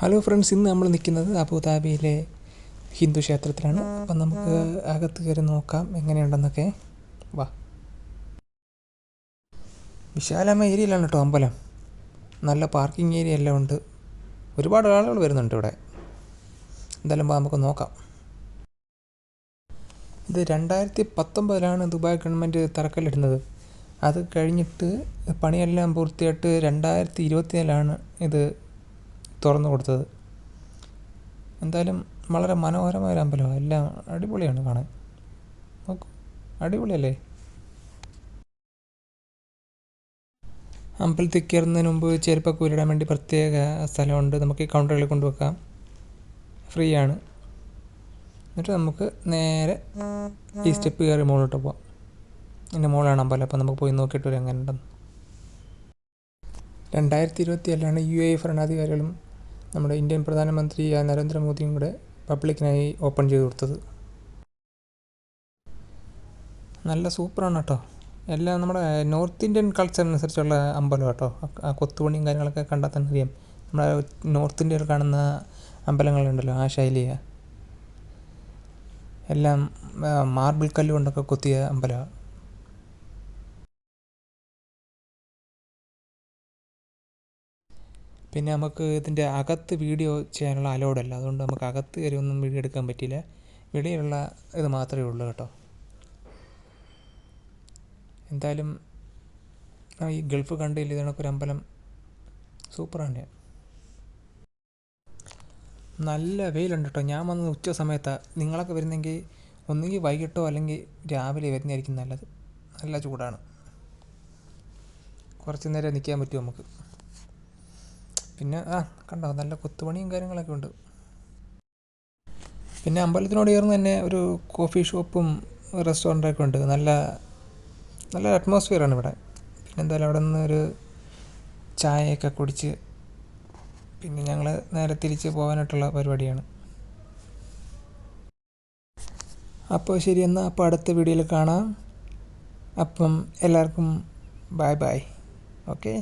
Hello friends, ഇന്ന് നമ്മൾ നിൽക്കുന്നത് അബുദാബിയിലെ ഹിന്ദു ക്ഷേത്രത്തിലാണ്. അപ്പം നമുക്ക് അകത്ത് കയറി നോക്കാം എങ്ങനെയുണ്ടെന്നൊക്കെ. വാ. വിശാലമായ ഏരിയയിലാണ് കേട്ടോ അമ്പലം. നല്ല പാർക്കിംഗ് ഏരിയ എല്ലാം ഉണ്ട്. ഒരുപാട് ആളുകൾ വരുന്നുണ്ട് ഇവിടെ. എന്തായാലും നമുക്ക് നോക്കാം. ഇത് 2019 ദുബായ് ഗവൺമെൻറ് തറക്കല്ലിടുന്നത്. അത് കഴിഞ്ഞിട്ട് പണിയെല്ലാം പൂർത്തിയായിട്ട് 2024 ഇത് തുറന്നു കൊടുത്തത്. എന്തായാലും വളരെ മനോഹരമായ ഒരു അമ്പലമാണ്. എല്ലാം അടിപൊളിയാണ് കാണാൻ. നോക്കൂ, അടിപൊളിയല്ലേ? അമ്പലത്തിൽ കയറുന്നതിന് മുമ്പ് ചെരുപ്പൊക്കെ ഉരുടാൻ വേണ്ടി പ്രത്യേക സ്ഥലമുണ്ട്. നമുക്ക് ഈ കൗണ്ടറുകളിൽ കൊണ്ടുവെക്കാം. ഫ്രീ ആണ്. എന്നിട്ട് നമുക്ക് നേരെ ഈ സ്റ്റെപ്പ് കയറി മുകളിലോട്ട് പോവാം. എൻ്റെ മുകളിലാണ് അമ്പലം. അപ്പം നമുക്ക് പോയി നോക്കിയിട്ട് വരാം എങ്ങനെ ഉണ്ടെന്ന്. 2024 UAE ഭരണാധികാരികളും നമ്മുടെ ഇന്ത്യൻ പ്രധാനമന്ത്രി നരേന്ദ്രമോദിയും കൂടെ പബ്ലിക്കിനായി ഓപ്പൺ ചെയ്ത് കൊടുത്തത്. നല്ല സൂപ്പറാണ് കേട്ടോ. എല്ലാം നമ്മുടെ നോർത്ത് ഇന്ത്യൻ കൾച്ചറിനനുസരിച്ചുള്ള അമ്പലം കേട്ടോ. ആ കൊത്തുപണിയും കാര്യങ്ങളൊക്കെ കണ്ടാൽ തന്നെ അറിയാം. നമ്മുടെ നോർത്ത് ഇന്ത്യയിൽ കാണുന്ന അമ്പലങ്ങളുണ്ടല്ലോ, ആ ശൈലിയാണ്. എല്ലാം മാർബിൾ കല്ല് കൊണ്ടൊക്കെ കൊത്തിയ അമ്പലമാണ്. പിന്നെ നമുക്ക് ഇതിൻ്റെ അകത്ത് വീഡിയോ ചെയ്യാനുള്ള അലൗഡല്ല. അതുകൊണ്ട് നമുക്ക് അകത്ത് കയറി ഒന്നും വീഡിയോ എടുക്കാൻ പറ്റിയില്ല. വെളിയിലുള്ള ഇത് മാത്രമേ ഉള്ളൂ കേട്ടോ. എന്തായാലും ഈ ഗൾഫ് കണ്ടില്ല ഇതിനൊക്കെ ഒരു അമ്പലം സൂപ്പറാണ്. നല്ല വെയിലുണ്ട് കേട്ടോ. ഞാൻ വന്നത് ഉച്ച സമയത്താണ്. നിങ്ങളൊക്കെ വരുന്നെങ്കിൽ ഒന്നുകിൽ വൈകിട്ടോ അല്ലെങ്കിൽ രാവിലെ വരുന്നതായിരിക്കും നല്ലത്. നല്ല ചൂടാണ്. കുറച്ച് നേരം നിൽക്കാൻ പറ്റും നമുക്ക്. പിന്നെ കണ്ടോ, നല്ല കൊത്തുപണിയും കാര്യങ്ങളൊക്കെ ഉണ്ട്. പിന്നെ അമ്പലത്തിനോട് ചേർന്ന് തന്നെ ഒരു കോഫി ഷോപ്പും റെസ്റ്റോറൻറ്റൊക്കെ ഉണ്ട്. നല്ല അറ്റ്മോസ്ഫിയറാണ് ഇവിടെ. പിന്നെ എന്തായാലും അവിടെ നിന്ന് ഒരു ചായയൊക്കെ കുടിച്ച് പിന്നെ ഞങ്ങൾ നേരെ തിരിച്ച് പോകാനായിട്ടുള്ള പരിപാടിയാണ്. അപ്പോൾ ശരി, എന്നാൽ അപ്പോൾ അടുത്ത വീഡിയോയിൽ കാണാം. അപ്പം എല്ലാവർക്കും ബൈ ബൈ. ഓക്കെ.